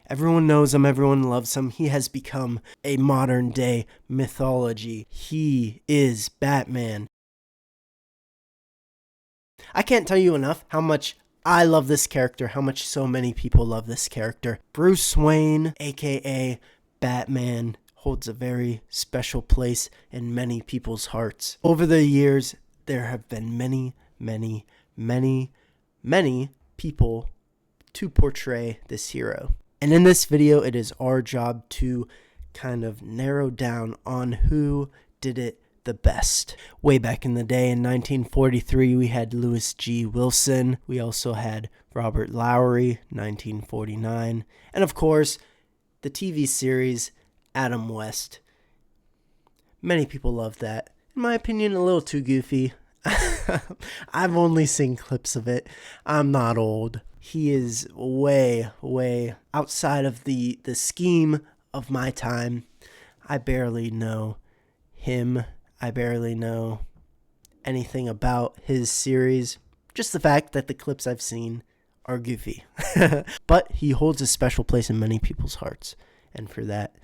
Everyone knows him. Everyone loves him. He has become a modern day mythology. He is Batman. I can't tell you enough how much I love this character, how much so many people love this character. Bruce Wayne, aka Batman, holds a very special place in many people's hearts. Over the years, there have been many people to portray this hero. And in this video, it is our job to kind of narrow down on who did it the best. Way back in the day in 1943, we had Lewis G. Wilson. We also had Robert Lowry, 1949. And of course, the TV series Adam West. Many people love that. In my opinion, a little too goofy. I've only seen clips of it. I'm not old. He is way outside of the scheme of my time. I barely know him. I barely know anything about his series. Just the fact that the clips I've seen are goofy. But he holds a special place in many people's hearts. And for that,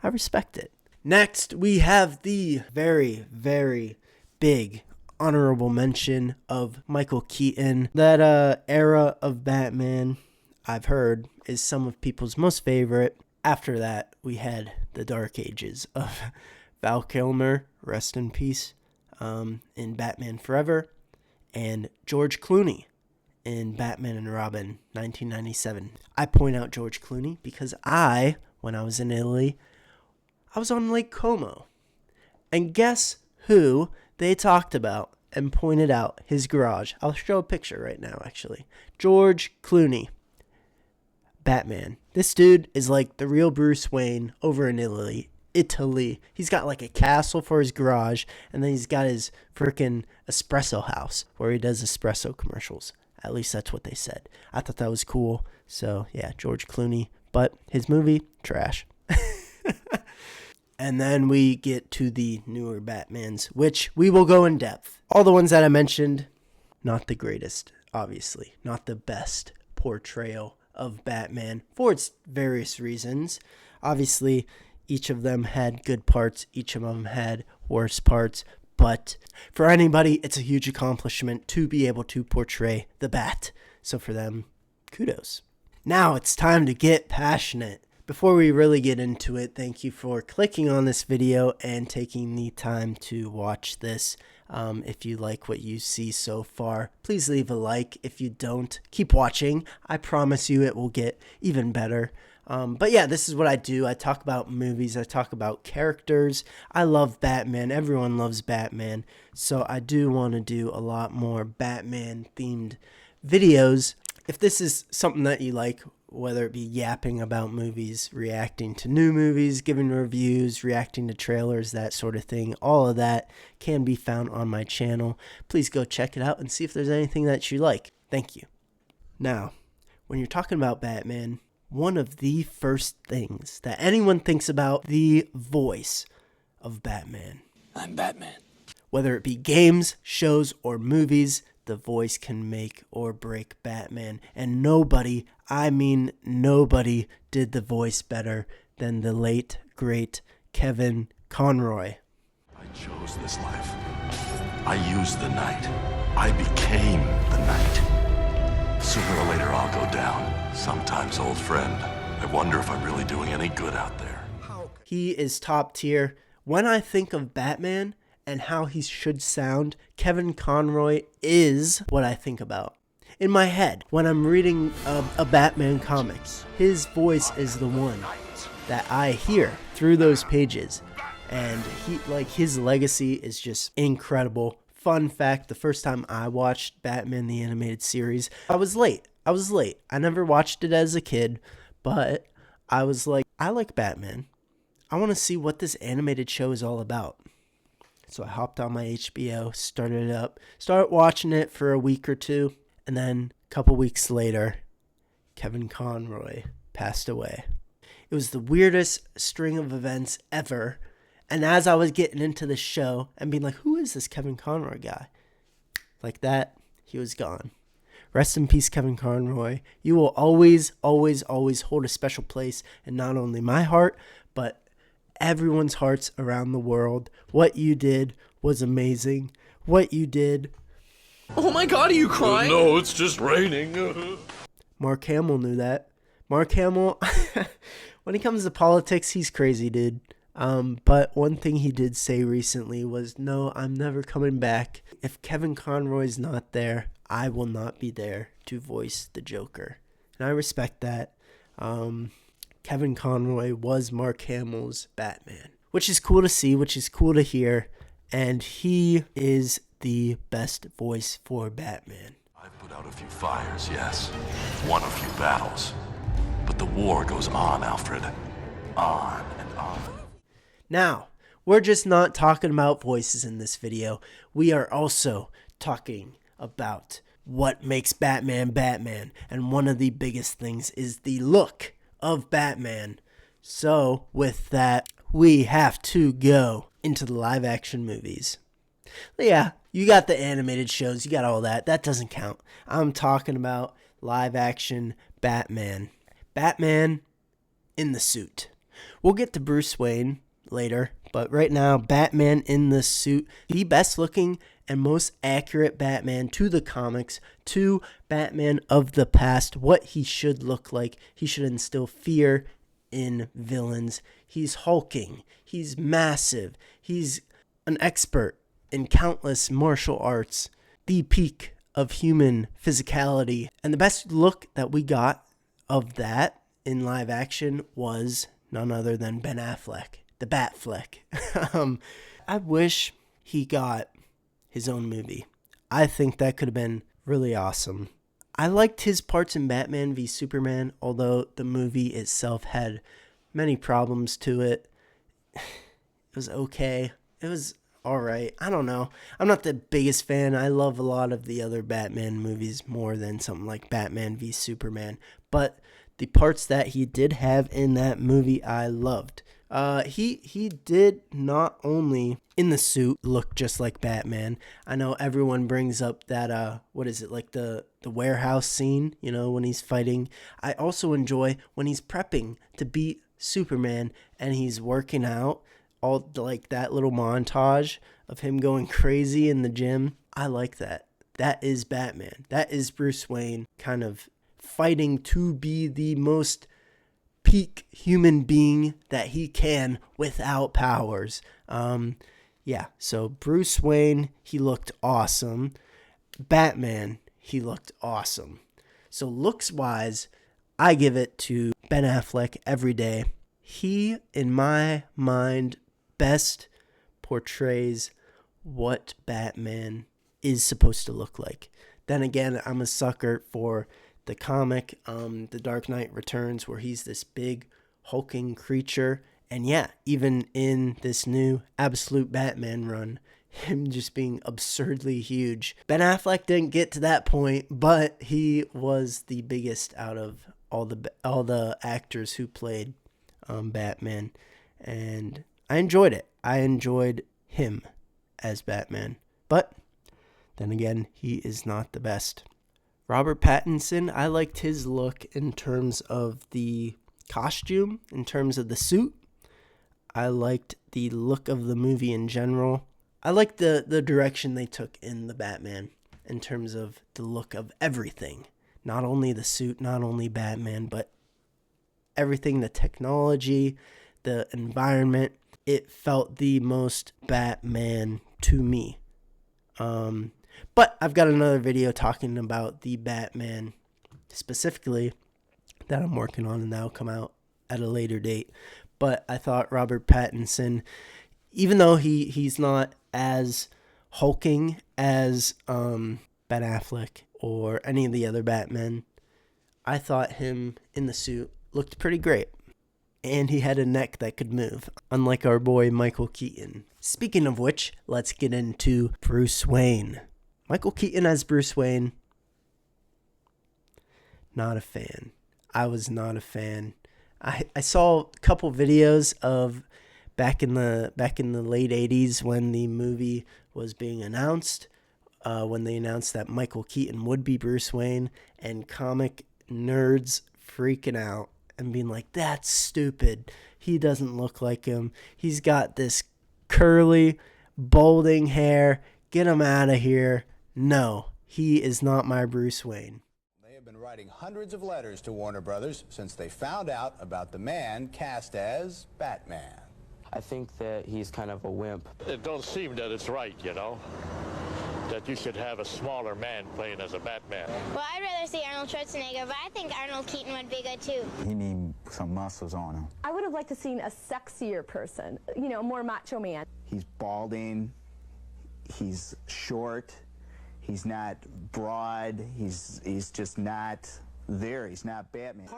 I respect it. Next, we have the very big honorable mention of Michael Keaton. That era of Batman, I've heard, is some of people's most favorite. After that, we had the Dark Ages of Val Kilmer, rest in peace, in Batman Forever, and George Clooney in Batman and Robin, 1997. I point out George Clooney because when I was in Italy, I was on Lake Como. And guess who they talked about and pointed out his garage? I'll show a picture right now, actually. George Clooney, Batman. This dude is like the real Bruce Wayne over in Italy. He's got like a castle for his garage, and then he's got his freaking espresso house where he does espresso commercials. At least that's what they said. I thought that was cool. So yeah, George Clooney. But his movie, trash. And then we get to the newer Batmans, which we will go in depth. All the ones that I mentioned, not the greatest, obviously. Not the best portrayal of Batman for its various reasons. Obviously, each of them had good parts. Each of them had worse parts. But for anybody, it's a huge accomplishment to be able to portray the Bat. So for them, kudos. Now it's time to get passionate. Before we really get into it, thank you for clicking on this video and taking the time to watch this. If you like what you see so far, please leave a like. If you don't, keep watching. I promise you it will get even better. But yeah, this is what I do. I talk about movies. I talk about characters. I love Batman. Everyone loves Batman. So I do want to do a lot more Batman-themed videos. If this is something that you like, whether it be yapping about movies, reacting to new movies, giving reviews, reacting to trailers, that sort of thing, all of that can be found on my channel. Please go check it out and see if there's anything that you like. Thank you. Now, when you're talking about Batman, one of the first things that anyone thinks about, the voice of Batman. I'm Batman. Whether it be games, shows, or movies, the voice can make or break Batman. And nobody, I mean nobody, did the voice better than the late, great Kevin Conroy. I chose this life. I used the night. I became the night. Sooner or later I'll go down. Sometimes, old friend, I wonder if I'm really doing any good out there. He is top tier. When I think of Batman and how he should sound, Kevin Conroy is what I think about. In my head, when I'm reading a Batman comics, his voice is the one that I hear through those pages. And his legacy is just incredible. Fun fact, the first time I watched Batman the Animated Series, I was late. I never watched it as a kid, but I was like, I like Batman. I want to see what this animated show is all about. So I hopped on my HBO, started it up, started watching it for a week or two, and then a couple weeks later, Kevin Conroy passed away. It was the weirdest string of events ever. And as I was getting into the show and being like, who is this Kevin Conroy guy? Like that, he was gone. Rest in peace, Kevin Conroy. You will always, always, always hold a special place in not only my heart, but everyone's hearts around the world. What you did was amazing. What you did. Oh my God, are you crying? No, it's just raining. Mark Hamill knew that. Mark Hamill, when he comes to politics, he's crazy, dude. But one thing he did say recently was, no, I'm never coming back. If Kevin Conroy's not there, I will not be there to voice the Joker. And I respect that. Kevin Conroy was Mark Hamill's Batman, which is cool to see, which is cool to hear. And he is the best voice for Batman. I've put out a few fires, yes. Won a few battles. But the war goes on, Alfred. On and on. Now, we're just not talking about voices in this video. We are also talking about what makes Batman Batman. And one of the biggest things is the look of Batman. So, with that, we have to go into the live action movies. Yeah, you got the animated shows, you got all that. That doesn't count. I'm talking about live action Batman. Batman in the suit. We'll get to Bruce Wayne later, but right now, Batman in the suit, the best looking and most accurate Batman to the comics, to Batman of the past, what he should look like. He should instill fear in villains. He's hulking, he's massive, he's an expert in countless martial arts, the peak of human physicality. And the best look that we got of that in live action was none other than Ben Affleck, the Batfleck. I wish he got his own movie. I think that could have been really awesome. I liked his parts in Batman v Superman, although the movie itself had many problems to it. It was okay. It was alright. I don't know. I'm not the biggest fan. I love a lot of the other Batman movies more than something like Batman v Superman. But the parts that he did have in that movie, I loved. He did not only in the suit look just like Batman. I know everyone brings up that what is it, like the warehouse scene, you know, when he's fighting. I also enjoy when he's prepping to beat Superman and he's working out, all like that little montage of him going crazy in the gym. I like that. That is Batman. That is Bruce Wayne kind of fighting to be the most peak human being that he can without powers. Yeah, so Bruce Wayne, he looked awesome. Batman, he looked awesome. So looks wise, I give it to Ben Affleck every day. He, in my mind, best portrays what Batman is supposed to look like. Then again, I'm a sucker for the comic, The Dark Knight Returns, where he's this big hulking creature. And yeah, even in this new Absolute Batman run, him just being absurdly huge. Ben Affleck didn't get to that point, but he was the biggest out of all the actors who played Batman. And I enjoyed it. I enjoyed him as Batman. But then again, he is not the best. Robert Pattinson, I liked his look in terms of the costume, in terms of the suit. I liked the look of the movie in general. I liked the direction they took in the Batman in terms of the look of everything. Not only the suit, not only Batman, but everything, the technology, the environment. It felt the most Batman to me. But I've got another video talking about the Batman specifically that I'm working on, and that'll come out at a later date. But I thought Robert Pattinson, even though he's not as hulking as Ben Affleck or any of the other Batmen, I thought him in the suit looked pretty great. And he had a neck that could move, unlike our boy Michael Keaton. Speaking of which, let's get into Bruce Wayne. Michael Keaton as Bruce Wayne, not a fan. I was not a fan. I saw a couple videos of back in the late 80s when the movie was being announced, when they announced that Michael Keaton would be Bruce Wayne, and comic nerds freaking out and being like, that's stupid. He doesn't look like him. He's got this curly, balding hair. Get him out of here. No, he is not my Bruce Wayne. They have been writing hundreds of letters to Warner Brothers since they found out about the man cast as Batman. I think that he's kind of a wimp. It don't seem that it's right, you know, that you should have a smaller man playing as a Batman. Well, I'd rather see Arnold Schwarzenegger, but I think Arnold Keaton would be good too. He needs some muscles on him. I would have liked to seen a sexier person, you know, more macho man. He's balding, he's short, he's not broad, he's just not there, he's not Batman.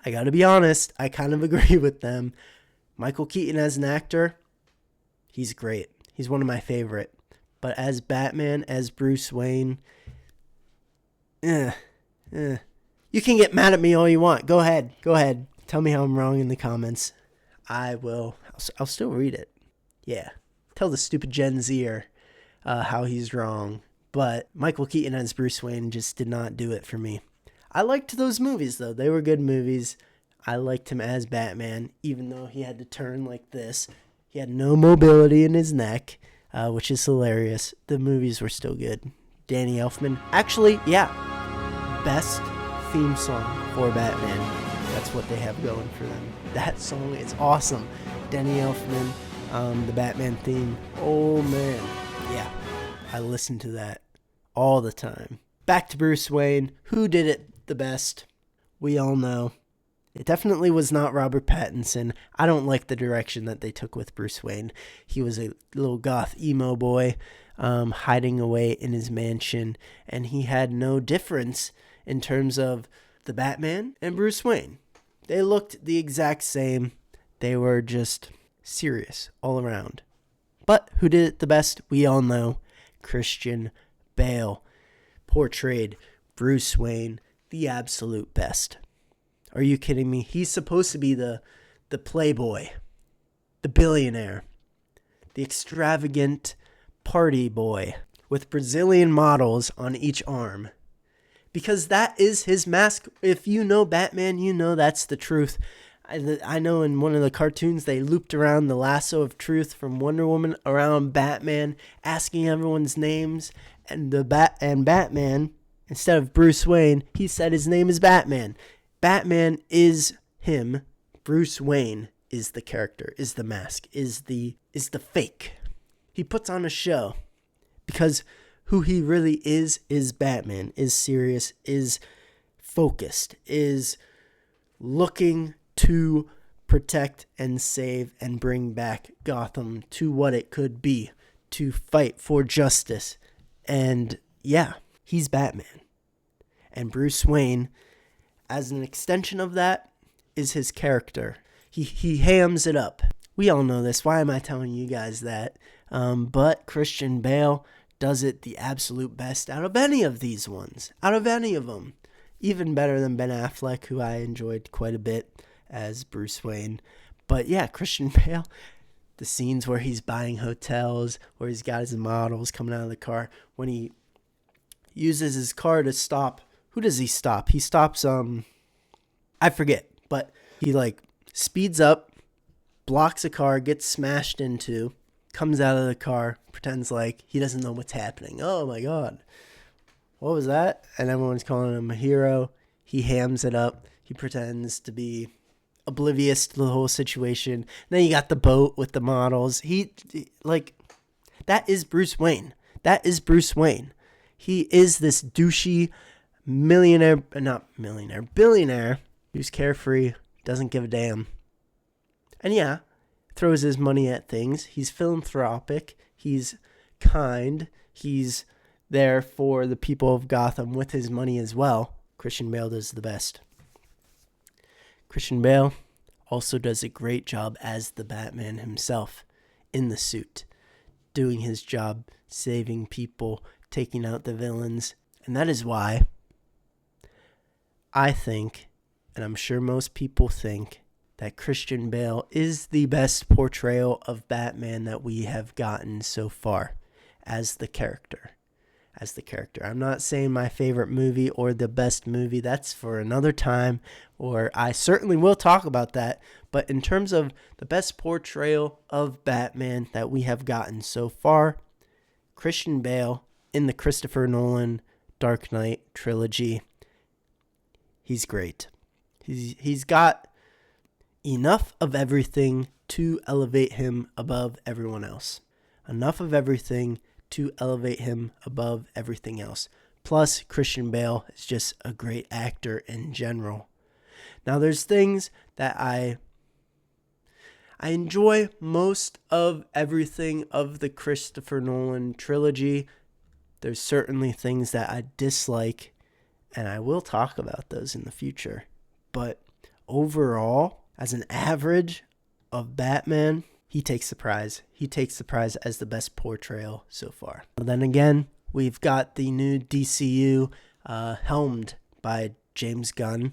I gotta be honest, I kind of agree with them. Michael Keaton as an actor, he's great. He's one of my favorite. But as Batman, as Bruce Wayne, You can get mad at me all you want. Go ahead. Tell me how I'm wrong in the comments. I will. I'll still read it. Yeah. Tell the stupid Gen Zer how he's wrong. But Michael Keaton as Bruce Wayne just did not do it for me. I liked those movies, though. They were good movies. I liked him as Batman, even though he had to turn like this. He had no mobility in his neck, which is hilarious. The movies were still good. Danny Elfman. Actually, yeah. Best theme song for Batman. That's what they have going for them. That song is awesome. Danny Elfman, the Batman theme. Oh, man. Yeah. I listen to that all the time. Back to Bruce Wayne. Who did it the best? We all know. It definitely was not Robert Pattinson. I don't like the direction that they took with Bruce Wayne. He was a little goth emo boy hiding away in his mansion, and he had no difference in terms of the Batman and Bruce Wayne. They looked the exact same. They were just serious all around. But who did it the best? We all know. Christian Bale portrayed Bruce Wayne the absolute best. Are you kidding me? He's supposed to be the playboy, the billionaire, the extravagant party boy with Brazilian models on each arm. Because that is his mask. If you know Batman, you know that's the truth. I know in one of the cartoons they looped around the lasso of truth from Wonder Woman around Batman, asking everyone's names, and Batman, instead of Bruce Wayne, he said his name is Batman. Batman is him. Bruce Wayne is the character, is the mask, is the fake. He puts on a show because who he really is Batman, is serious, is focused, is looking to protect and save and bring back Gotham to what it could be, to fight for justice. And yeah, he's Batman. And Bruce Wayne, as an extension of that, is his character. He hams it up. We all know this. Why am I telling you guys that? But Christian Bale does it the absolute best out of any of these ones. Out of any of them. Even better than Ben Affleck, who I enjoyed quite a bit as Bruce Wayne. But yeah, Christian Bale, the scenes where he's buying hotels, where he's got his models coming out of the car, when he uses his car to stop. Who does he stop? He stops, I forget, but he speeds up, blocks a car, gets smashed into, comes out of the car, pretends like he doesn't know what's happening. Oh my God. What was that? And everyone's calling him a hero. He hams it up. He pretends to be oblivious to the whole situation. And then you got the boat with the models. That is Bruce Wayne. That is Bruce Wayne. He is this douchey billionaire who's carefree, doesn't give a damn. And yeah, throws his money at things. He's philanthropic. He's kind. He's there for the people of Gotham with his money as well. Christian Bale does the best. Christian Bale also does a great job as the Batman himself in the suit, doing his job, saving people, taking out the villains. And that is why I think, and I'm sure most people think, that Christian Bale is the best portrayal of Batman that we have gotten so far. as the character. I'm not saying my favorite movie or the best movie. That's for another time, or I certainly will talk about that. But in terms of the best portrayal of Batman that we have gotten so far, Christian Bale in the Christopher Nolan Dark Knight trilogy. He's great. He's got enough of everything to elevate him above everyone else. Enough of everything to elevate him above everything else. Plus, Christian Bale is just a great actor in general. Now, there's things that I enjoy most of everything of the Christopher Nolan trilogy. There's certainly things that I dislike, and I will talk about those in the future. But overall, as an average of Batman, he takes the prize. He takes the prize as the best portrayal so far. Then again, we've got the new DCU helmed by James Gunn.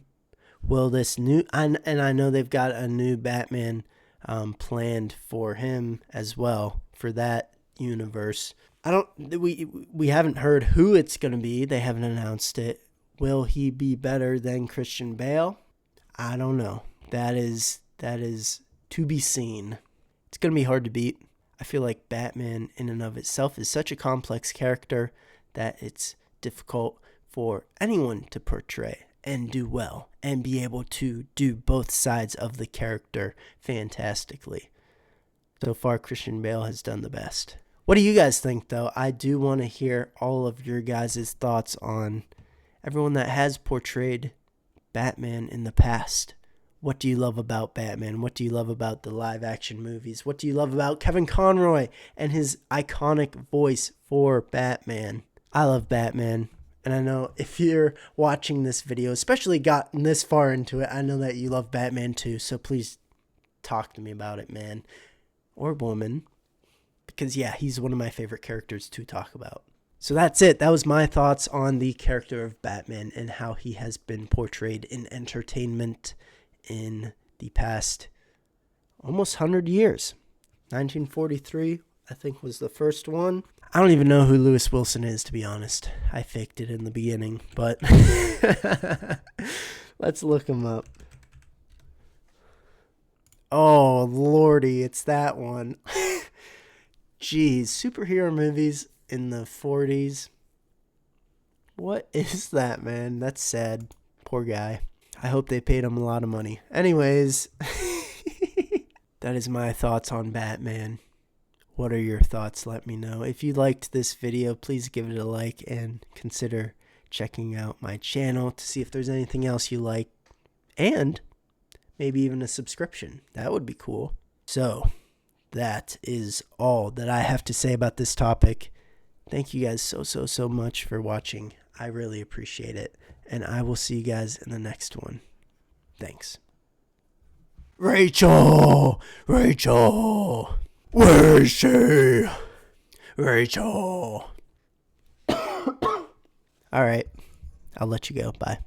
Will this new, and I know they've got a new Batman planned for him as well for that universe. We haven't heard who it's going to be. They haven't announced it. Will he be better than Christian Bale? I don't know. That is to be seen. It's going to be hard to beat. I feel like Batman in and of itself is such a complex character that it's difficult for anyone to portray and do well and be able to do both sides of the character fantastically. So far, Christian Bale has done the best. What do you guys think, though? I do want to hear all of your guys' thoughts on everyone that has portrayed Batman in the past. What do you love about Batman? What do you love about the live action movies? What do you love about Kevin Conroy and his iconic voice for Batman? I love Batman. And I know if you're watching this video, especially gotten this far into it, I know that you love Batman too. So please talk to me about it, man. Or woman. Because yeah, he's one of my favorite characters to talk about. So that's it. That was my thoughts on the character of Batman and how he has been portrayed in entertainment in the past almost 100 years. 1943, I think, was the first one. I don't even know who Lewis Wilson is, to be honest. I faked it in the beginning, but let's look him up. Oh, lordy, it's that one. Jeez, superhero movies in the 40s. What is that, man? That's sad. Poor guy. I hope they paid him a lot of money. Anyways, that is my thoughts on Batman. What are your thoughts? Let me know. If you liked this video, please give it a like and consider checking out my channel to see if there's anything else you like. And maybe even a subscription. That would be cool. So, that is all that I have to say about this topic. Thank you guys so much for watching. I really appreciate it. And I will see you guys in the next one. Thanks. Rachel! Rachel! Where is she? Rachel! Alright. I'll let you go. Bye.